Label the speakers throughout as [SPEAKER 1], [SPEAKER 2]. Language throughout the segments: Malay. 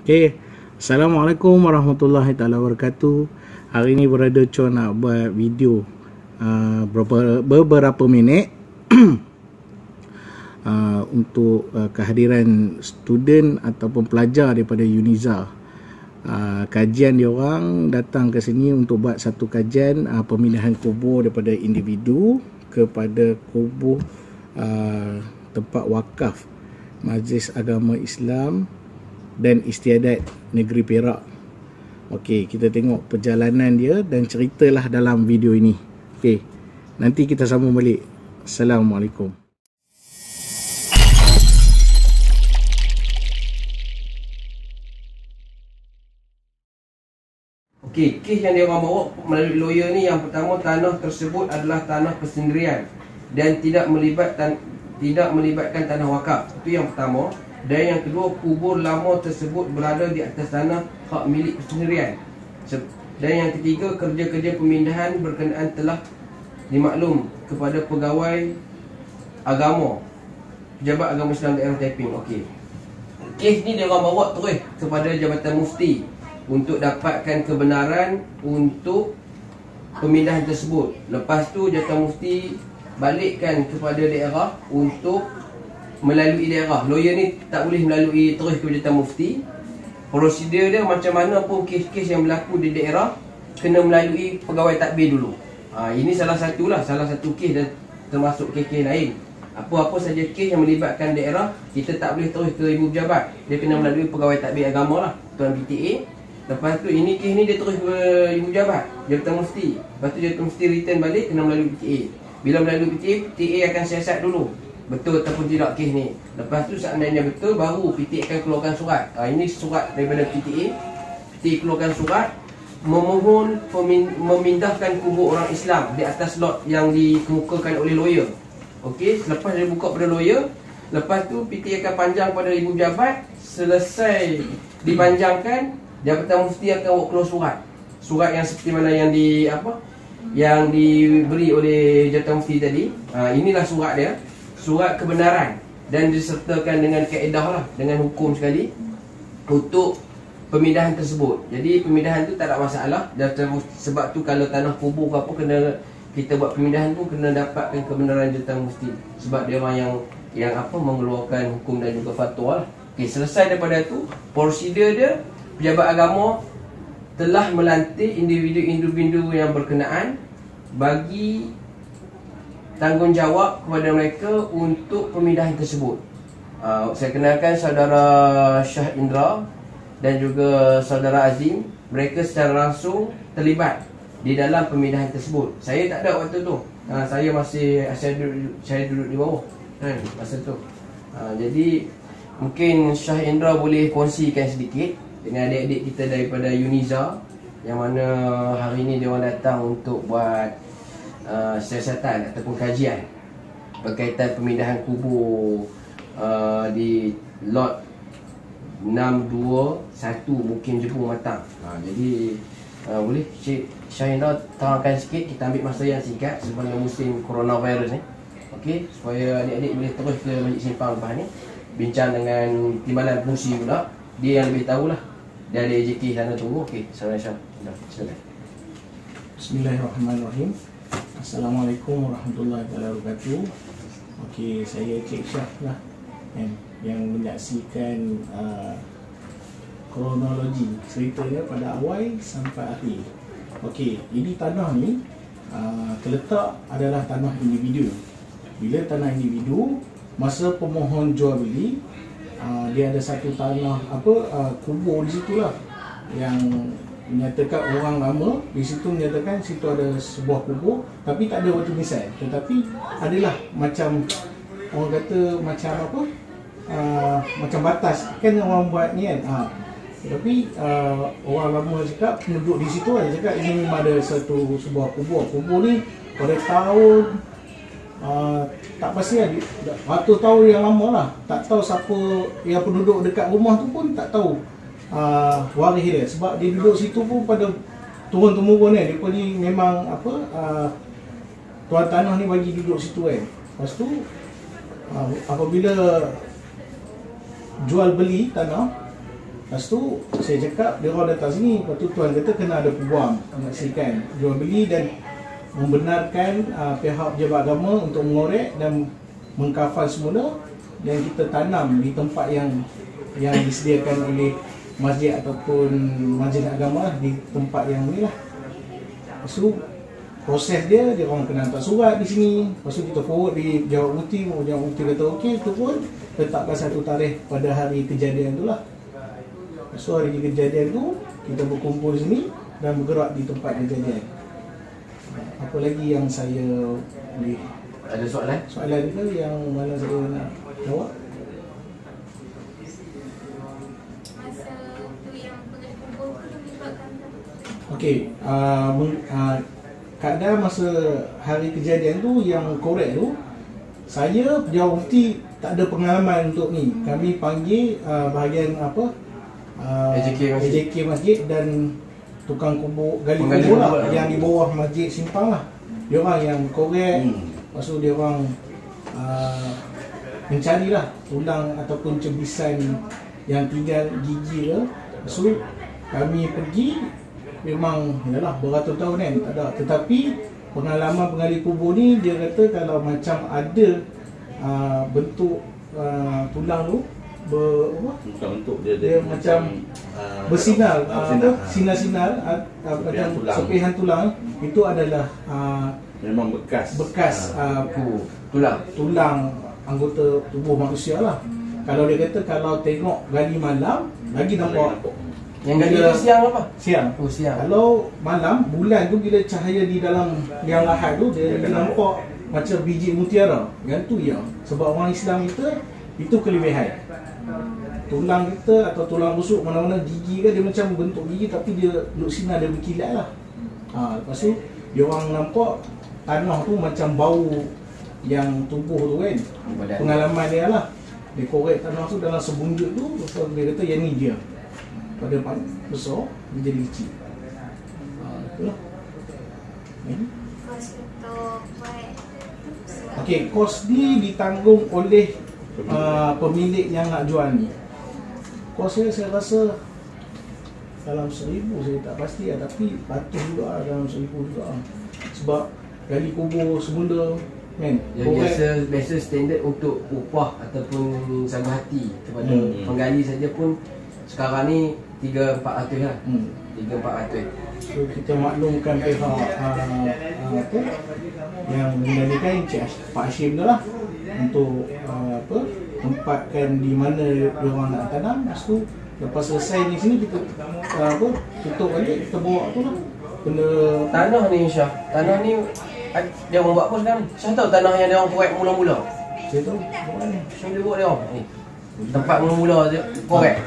[SPEAKER 1] Okay. Assalamualaikum warahmatullahi taala wabarakatuh. Hari ini berada Chon nak buat video beberapa minit untuk kehadiran student ataupun pelajar daripada UNIZA. Kajian dia orang datang ke sini untuk buat satu kajian pemindahan kubur daripada individu kepada kubur tempat wakaf Majlis Agama Islam dan Istiadat Negeri Perak. Okey, kita tengok perjalanan dia dan ceritalah dalam video ini. Okey, nanti kita sambung balik. Assalamualaikum.
[SPEAKER 2] Okey, kes yang dia orang bawa melalui lawyer ni, yang pertama, tanah tersebut adalah tanah persendirian dan tidak melibatkan tanah wakaf. Itu yang pertama. Dan yang kedua, kubur lama tersebut berada di atas tanah hak milik persendirian. Dan yang ketiga, kerja-kerja pemindahan berkenaan telah dimaklum kepada pegawai agama, pejabat agama Islam daerah Taiping. Okey, kes ni dia orang bawa terus kepada Jabatan Mufti untuk dapatkan kebenaran untuk pemindahan tersebut. Lepas tu Jabatan Mufti balikkan kepada daerah untuk melalui daerah. Lawyer ni tak boleh melalui terus ke Jabatan Mufti. Prosedur dia macam mana pun, kes-kes yang berlaku di daerah kena melalui pegawai tadbir dulu. Ini salah satu kes dan termasuk kes-kes lain. Apa-apa saja kes yang melibatkan daerah, kita tak boleh terus ke ibu pejabat. Dia kena melalui pegawai tadbir agama lah, Tuan PTA. Lepas tu ini kes ni dia terus ke ibu pejabat, Jabatan Mufti. Lepas tu Jabatan Mufti return balik, kena melalui PTA. Bila melalui PTA, PTA akan siasat dulu betul ataupun tidak kes ni. Lepas tu seandainya betul, baru PTA akan keluarkan surat. Ini surat daripada PTA. PTA keluarkan surat memohon memindahkan kubur orang Islam di atas lot yang dikemukakan oleh lawyer. Okey, selepas dia buka pada lawyer, lepas tu PTA akan panjang pada ibu pejabat. Selesai dipanjangkan, Jabatan Mufti akan buat keluar surat. Surat yang seperti mana yang yang diberi oleh Jabatan Mufti tadi. Inilah surat dia. Surat kebenaran dan disertakan dengan kaedah lah, dengan hukum sekali untuk pemindahan tersebut. Jadi pemindahan tu tak ada masalah. Dan sebab tu kalau tanah kubur ke apa, kena kita buat pemindahan tu kena dapatkan kebenaran Jabatan Mufti. Sebab dia orang yang mengeluarkan hukum dan juga fatwa lah. Okey, selesai daripada tu, prosedur dia, pejabat agama telah melantik individu-individu yang berkenaan bagi tanggungjawab kepada mereka untuk pemindahan tersebut. Saya kenalkan saudara Shah Indra dan juga saudara Azim. Mereka secara langsung terlibat di dalam pemindahan tersebut. Saya tak ada waktu tu. Saya duduk di bawah kan masa tu. Jadi mungkin Shah Indra boleh kongsikan sedikit dengan adik-adik kita daripada UNIZA, yang mana hari ini dia orang datang untuk buat siasatan ataupun kajian berkaitan pemindahan kubur di lot 621 Mukim Jepun Matang. Jadi boleh Cik Syahina terangkan sikit, kita ambil masa yang singkat sebelum musim coronavirus ni. Okey, supaya adik-adik boleh terus ke Majlis Simpang lepas ni bincang dengan Timbalan Fungsi pula. Dia yang lebih tahulah. Dia ada AJK sana tunggu. Okey, Syah. Silakan.
[SPEAKER 1] Bismillahirrahmanirrahim. Assalamualaikum warahmatullahi wabarakatuh. Okey, saya Cik Syah lah yang menyaksikan kronologi ceritanya pada awal sampai akhir. Okey, ini tanah ni terletak adalah tanah individu. Bila tanah individu, masa pemohon jual beli, dia ada satu tanah kubur di situlah yang menyatakan orang lama di situ, menyatakan situ ada sebuah kubur tapi tak ada waktu misal, tetapi adalah macam orang kata macam macam batas kan orang buat ni kan. Tapi orang lama cakap, penduduk di situ ada cakap ini memang ada sebuah kubur ni pada tahun tak pasti lah, ratus tahun yang lama lah. Tak tahu siapa yang penduduk dekat rumah tu pun tak tahu waris dia, sebab dia duduk situ pun pada turun-temurun kan. Dia ni memang tuan tanah ni bagi duduk situ kan. Lepas tu apabila jual beli tanah, Lepas tu saya cakap dia orang datang sini, lepas tu tuan kata kena ada peguam menyaksikan jual beli dan membenarkan pihak pejabat agama untuk mengorek dan mengkafan semula, dan kita tanam di tempat yang disediakan oleh masjid ataupun majlis agama lah, di tempat yang ni lah. Lepas tu proses dia orang kena hantar surat di sini, lepas tu kita forward di Jawab Mufti, Jawab Mufti kata okey, tu pun letakkan satu tarikh pada hari kejadian tu lah. Lepas tu hari kejadian tu kita berkumpul di sini dan bergerak di tempat kejadian. Apa lagi yang saya boleh,
[SPEAKER 2] Ada soalan?
[SPEAKER 1] soalan ke yang mana saya nak jawab?
[SPEAKER 3] Masa tu yang pengen kumpul tu libatkan
[SPEAKER 1] Okey, keadaan masa hari kejadian tu yang korek tu, saya Jawab Mufti tak ada pengalaman untuk ni. Kami panggil bahagian apa, AJK Masjid dan tukang kubur, gali
[SPEAKER 2] Penggali
[SPEAKER 1] kubur lah,
[SPEAKER 2] kubur lah.
[SPEAKER 1] yang di bawah masjid simpang lah. Dia orang yang korek. Lepas tu dia orang mencarilah tulang ataupun cebisan yang tinggal gigi ke. Lepas tu kami pergi, memang yalah beratus tahun kan tak ada, tetapi pengalaman penggali kubur ni dia kata kalau macam ada bentuk tulang tu
[SPEAKER 4] bukan bentuk
[SPEAKER 1] dia macam bersinar, sinar-sinar macam
[SPEAKER 4] tulang.
[SPEAKER 1] sepihan tulang, itu adalah
[SPEAKER 4] memang bekas
[SPEAKER 1] tulang anggota tubuh manusia lah. Kalau dia kata kalau tengok gali malam lagi nampak.
[SPEAKER 2] Yang gali tu siang apa?
[SPEAKER 1] Siang.
[SPEAKER 2] Oh, siang.
[SPEAKER 1] Kalau malam, bulan tu bila cahaya di dalam liang lahat tu dia nampak macam biji mutiara. Yang tu ya. Sebab orang Islam kita itu kelebihan. Tulang kita atau tulang rusuk mana-mana gigi kan dia macam bentuk gigi tapi dia duk sinar, dia berkilat lah. Lepas tu dia orang nampak tanah tu macam bau yang tubuh tu kan. Pengalaman dia lah. Dia korek tanah tu dalam sebunjuk tu, lepas tu dia kata yang ni dia. Pada besar menjadi kecil. Itulah.
[SPEAKER 3] kos untuk buat.
[SPEAKER 1] Okey, kos ni ditanggung oleh pemilik yang nak jual ni. Kosnya saya rasa dalam 1,000, saya tak pasti lah, tapi ratus juga lah, dalam 1,000 juga lah. Sebab gali kubur semula kan.
[SPEAKER 2] Yang biasa standard untuk upah ataupun sama hati kepada penggali saja pun sekarang ni 3-400 lah. 3-400.
[SPEAKER 1] So kita maklumkan pihak apa yang mengendalikan Pak Hashim tu lah untuk tempatkan di mana dia orang nak tanam. Lepas tu lepas selesai di sini kita tutup balik, kita bawa tu lah benda
[SPEAKER 2] Tanah ni Syah, tanah ni dia orang buat apa sekarang? Syah tahu tanah yang dia orang korek mula-mula.
[SPEAKER 1] saya tahu buat ni.
[SPEAKER 2] Syah dia buat dia orang ni. Tempat mula-mula dia korek.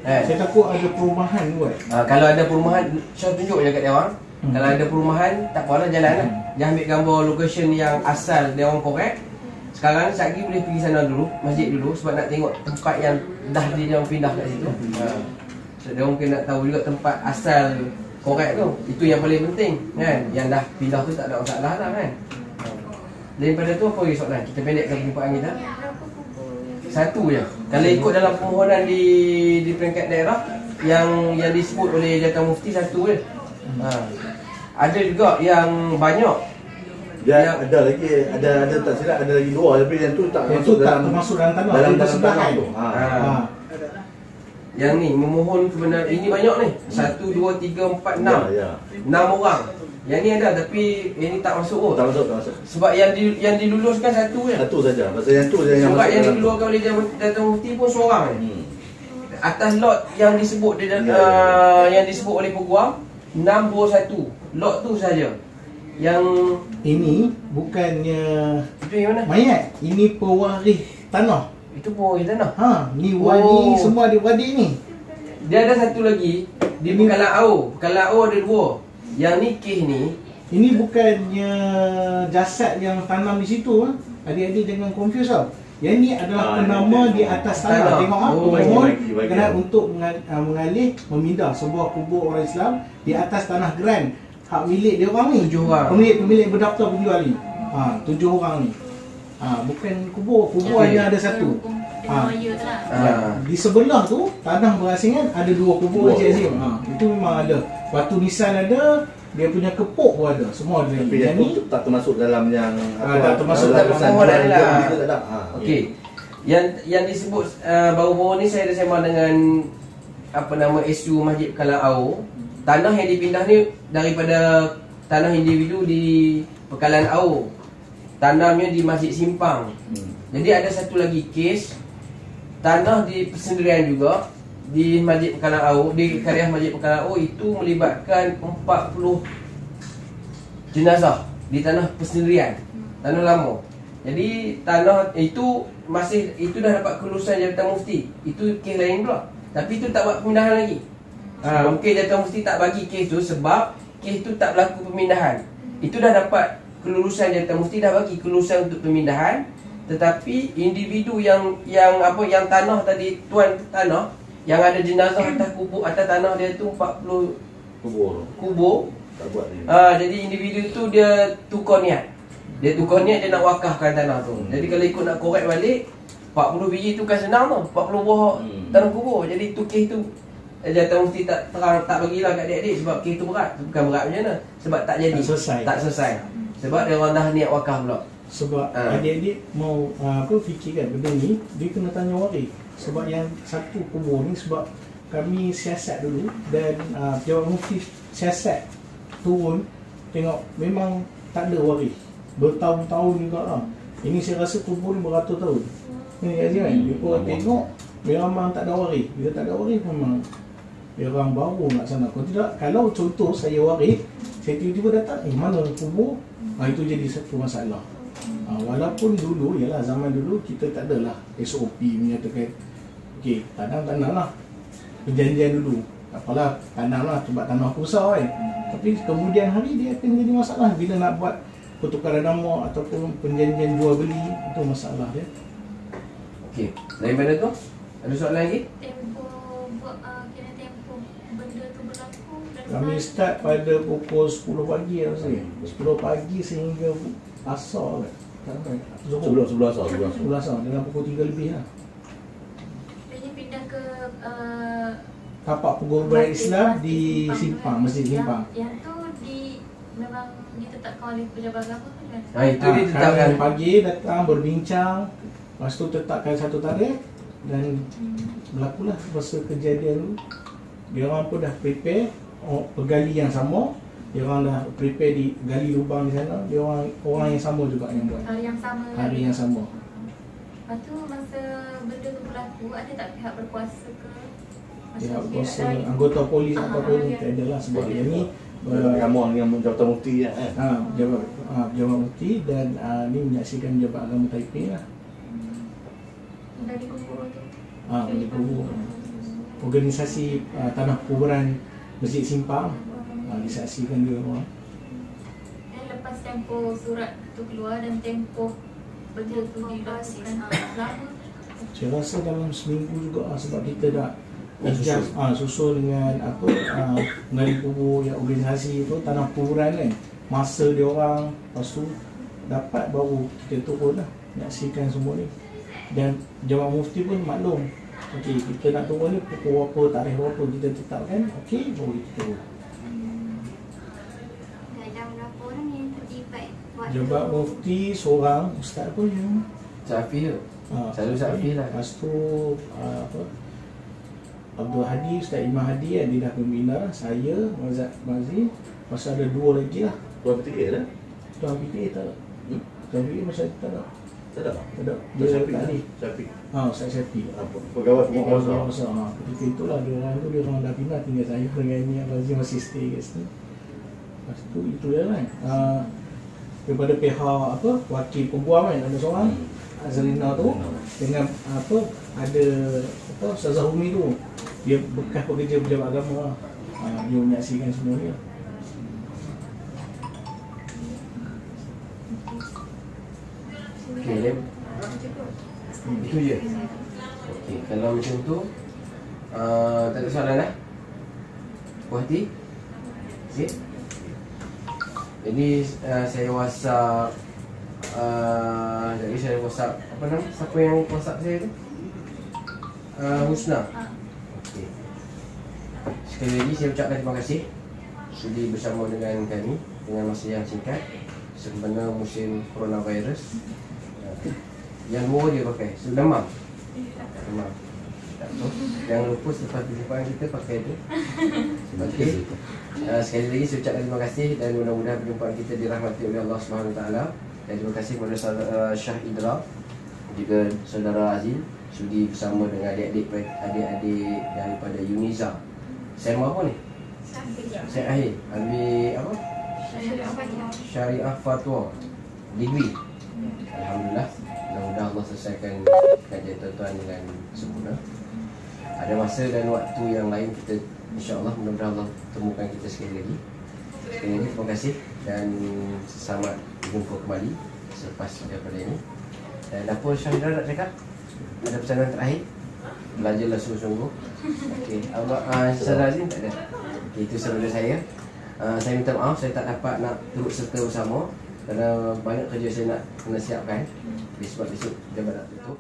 [SPEAKER 1] Saya takut ada perumahan buat.
[SPEAKER 2] Kalau ada perumahan, Syah tunjuk je kat dia orang. Kalau ada perumahan, tak apalah, jalan lah. Dia ambil gambar location yang asal dia orang korek. Sekarang sekejap lagi boleh pergi sana dulu, masjid dulu, sebab nak tengok tempat yang dah dia orang pindah kat situ. So dia orang mungkin nak tahu juga tempat asal korek tu. Itu yang paling penting kan. Yang dah pindah tu tak ada masalah lah kan. Daripada tu apa lagi soalan? Kita pendekkan perjumpaan kita.
[SPEAKER 3] Berapa kubur?
[SPEAKER 2] Satu je. Kalau ikut dalam permohonan di peringkat daerah yang disebut oleh Jawatan Mufti, satu je. Ada juga yang banyak.
[SPEAKER 4] Dia ada lagi, ada tak silap ada lagi dua, tapi yang tu tak
[SPEAKER 1] Yang
[SPEAKER 4] masuk
[SPEAKER 1] tu tak
[SPEAKER 4] dalam
[SPEAKER 1] termasuk dalam tanah,
[SPEAKER 4] dalam
[SPEAKER 1] dia
[SPEAKER 4] tanah
[SPEAKER 1] bersebelahan.
[SPEAKER 4] tu.
[SPEAKER 2] Yang ni memohon kebenaran, ini banyak ni. 1, 2, 3, 4, 6.
[SPEAKER 4] Ya.
[SPEAKER 2] 6 orang. Yang ni ada tapi yang ni tak masuk kot.
[SPEAKER 4] Tak masuk.
[SPEAKER 2] Sebab yang diluluskan satu je.
[SPEAKER 4] Satu saja. Pasal yang tu je yang
[SPEAKER 2] Surat
[SPEAKER 4] masuk
[SPEAKER 2] yang
[SPEAKER 4] dalam tu.
[SPEAKER 2] dikeluarkan oleh Jawatan Mufti pun seorang je. Atas lot yang disebut yang disebut oleh peguam 621. Lot tu saja. Yang
[SPEAKER 1] Ini bukannya
[SPEAKER 2] itu yang mana?
[SPEAKER 1] mayat, ini pewaris tanah.
[SPEAKER 2] Itu pun kita nak.
[SPEAKER 1] Ni wadi,
[SPEAKER 2] Oh.
[SPEAKER 1] semua ada wadi ni.
[SPEAKER 2] Dia ada satu lagi di
[SPEAKER 1] Ini-
[SPEAKER 2] Pekalang Au. Pekalang Au ada dua. Yang ni kes ni
[SPEAKER 1] Ini bukannya jasad yang tanam di situ. Adik-adik jangan confuse tau. Yang ni adalah penama di atas tanah.
[SPEAKER 2] Tanah.
[SPEAKER 1] Tengok
[SPEAKER 2] Oh,
[SPEAKER 1] pemohon
[SPEAKER 4] bagi.
[SPEAKER 1] kena untuk mengalih memindah sebuah kubur orang Islam di atas tanah grand. Hak milik dia orang ni.
[SPEAKER 2] 7 orang.
[SPEAKER 1] Pemilik berdaftar penjual ni. 7 orang ni. Bukan kubur hanya ada satu.
[SPEAKER 3] Lawyer tu lah.
[SPEAKER 1] Di sebelah tu tanah berasingan ada 2 kubur Encik Azim. Itu memang ada. Batu nisan ada, dia punya kepuk pun ada. Semua ada.
[SPEAKER 4] Tapi yang tu tak termasuk dalam yang
[SPEAKER 1] tak termasuk dalam
[SPEAKER 2] permohonan
[SPEAKER 4] dia
[SPEAKER 2] lah.
[SPEAKER 4] tak ada.
[SPEAKER 2] Okey. Yang disebut baru-baru ni saya ada sembang dengan SU Masjid Pekalan Au. Tanah yang dipindah ni daripada tanah individu di Pekalan Au. Tanamnya di Masjid Simpang. Jadi ada satu lagi kes tanah di persendirian juga di Masjid Pekalan Au, di Karya Masjid Pekalan Au itu melibatkan 40 jenazah di tanah persendirian, tanah lama. Jadi tanah itu dah dapat kelulusan Jabatan Mufti. Itu kes lain pula. Tapi itu tak buat pemindahan lagi. Mungkin Jabatan Mufti tak bagi kes tu sebab kes tu tak berlaku pemindahan. Itu dah dapat kelulusan Jabatan Mufti, dah bagi kelulusan untuk pemindahan. Tetapi individu yang tanah tadi, tuan tanah yang ada jenazah atas kubur, atas tanah dia tu 40 kubur.
[SPEAKER 4] Tak buat ni.
[SPEAKER 2] Jadi individu tu dia tukar niat. Dia nak wakafkan tanah tu. Jadi kalau ikut nak korek balik 40 biji tu kan senang tu, 40 buah tanah kubur. Jadi tu kes tu Jabatan Mufti tak bagilah kat adik-adik sebab kes tu berat. Bukan berat macam mana? Sebab tak jadi. Tak selesai. Sebab dia orang dah niat wakaf pula.
[SPEAKER 1] Sebab adik-adik mau fikirkan benda ni, dia kena tanya waris. Sebab yang satu kubur ni, sebab kami siasat dulu dan Jabatan Mufti siasat turun, tengok memang tak ada waris. Bertahun-tahun juga lah. Ini saya rasa kubur ni beratus tahun. Ni kan, dia pun tengok memang tak ada waris. Bila tak ada waris memang dia orang baru nak sana. Kalau tidak, kalau contoh saya waris, saya tiba-tiba datang, mana kubur? Itu jadi satu masalah. Walaupun dulu, ialah zaman dulu kita tak adalah SOP menyatakan okey, tanam lah, perjanjian dulu, apalah tanam lah sebab tanah aku besar kan. Tapi kemudian hari dia akan jadi masalah bila nak buat pertukaran nama ataupun perjanjian jual beli, itu masalah dia.
[SPEAKER 2] Okey, daripada tu ada soalan lagi?
[SPEAKER 3] Tempoh benda tu berlaku dari
[SPEAKER 1] Kami
[SPEAKER 3] mana?
[SPEAKER 1] start pada pukul 10 pagi rasa. 10 pagi sehingga asar kan.
[SPEAKER 4] Sebelum asar.
[SPEAKER 1] 10 asar dengan pukul 3 lebih lah.
[SPEAKER 3] Dia pindah ke
[SPEAKER 1] Tapak Pengorbanan Islam di Simpang, Masjid Simpang.
[SPEAKER 3] Yang tu memang ditetapkan oleh pejabat agama kan?
[SPEAKER 2] Itu ditetapkan.
[SPEAKER 1] Kami pagi datang berbincang, lepas tu tetapkan satu tarikh dan berlakulah masa kejadian tu. Dia orang pun dah prepare pegali yang sama. Dia orang dah prepare di gali lubang di sana. Dia orang yang sama juga yang buat.
[SPEAKER 3] Hari yang sama.
[SPEAKER 1] Hari yang sama.
[SPEAKER 3] Lepas tu masa benda tu berlaku, ada tak pihak berkuasa ke?
[SPEAKER 1] Pihak berkuasa, anggota polis apa pun tak ada lah sebab dia ni
[SPEAKER 4] Ramuan dengan Jabatan Mufti kan.
[SPEAKER 1] Jabatan Mufti dan ni menyaksikan Jabatan Agama Taipei lah.
[SPEAKER 3] Dari kubur tu.
[SPEAKER 1] Dari kubur. Organisasi Tanah Kuburan Masjid Simpang disaksikan dia orang.
[SPEAKER 3] Dan lepas tempoh surat tu keluar dan tempoh benda tu dilakukan lama.
[SPEAKER 1] Saya rasa dalam seminggu juga sebab kita dah susul dengan mengali kubur yang organisasi tu Tanah Kuburan kan. Masa dia orang, lepas tu dapat baru kita turun lah menyaksikan semua ni. Dan Jabatan Mufti pun maklum, okey kita nak turun ni pukul berapa, tarikh berapa kita tetapkan, okey baru kita turun.
[SPEAKER 3] Jam berapa orang yang terlibat buat
[SPEAKER 1] Jabatan Mufti seorang, ustaz pun yang
[SPEAKER 2] Syafi tu. Selalu Syafi lah.
[SPEAKER 1] Lepas tu Abdul Hadi, Ustaz Imam Hadi dia dah pembina. Saya, Mazat Mazin. Lepas tu ada dua lagi lah.
[SPEAKER 4] Tuan PTA dah?
[SPEAKER 1] Tuan PTA tak ada. Tuan PTA masa tak ada.
[SPEAKER 4] Tak ada?
[SPEAKER 1] Tak ada.
[SPEAKER 4] Dia
[SPEAKER 1] Dia
[SPEAKER 4] Syafiq
[SPEAKER 1] tak
[SPEAKER 4] lah.
[SPEAKER 1] ni.
[SPEAKER 4] Syafiq.
[SPEAKER 1] Ustaz Syafiq.
[SPEAKER 4] Pegawai penguasa.
[SPEAKER 1] Ketika itulah dia orang tu, dia orang dah pindah, tinggal saya dengan ni Abazim masih stay kat situ. Lepas tu itu dia kan. Daripada pihak wakil perempuan kan, ada seorang Azrina tu dengan ada Ustazah Umi tu, dia bekas pekerja pejabat agama lah. Dia menyaksikan semua ni lah.
[SPEAKER 2] Okey, itu je. Okey, kalau macam tu tak ada soalan dah? Puas hati? Okey. Jadi saya WhatsApp Jadi saya WhatsApp, apa nama? Siapa yang WhatsApp saya tu? Husna. Okey. Sekali lagi saya ucapkan terima kasih sudi bersama dengan kami dengan masa yang singkat sempena musim coronavirus. Yang murah dia pakai, demam. Demam. Tak tahu. Jangan lupa selepas perjumpaan kita pakai tu. Okey. Sekali lagi saya ucapkan terima kasih dan mudah-mudahan perjumpaan kita dirahmati oleh Allah Subhanahu Wa Taala. Dan terima kasih kepada saudara Syah Idra juga saudara Azil sudi bersama dengan adik-adik daripada Uniza. Saya mau apa ni? Saya akhir ambil apa? Syariah Fatwa Degree. Alhamdulillah. Mudah-mudahan Allah selesaikan kajian tuan-tuan dengan sempurna. Ada masa dan waktu yang lain kita insya-Allah mudah-mudahan Allah temukan kita sekali lagi. Sekali lagi terima kasih dan selamat berjumpa kembali selepas daripada ini. Dan apa Syahidra nak cakap? Ada pesanan terakhir? Belajarlah sungguh-sungguh. Okey, Abang Syahidra Azim tak ada. Okey, itu saudara saya. Saya minta maaf saya tak dapat nak turut serta bersama kerana banyak kerja saya nak kena siapkan. Sebab besok dia nak tutup.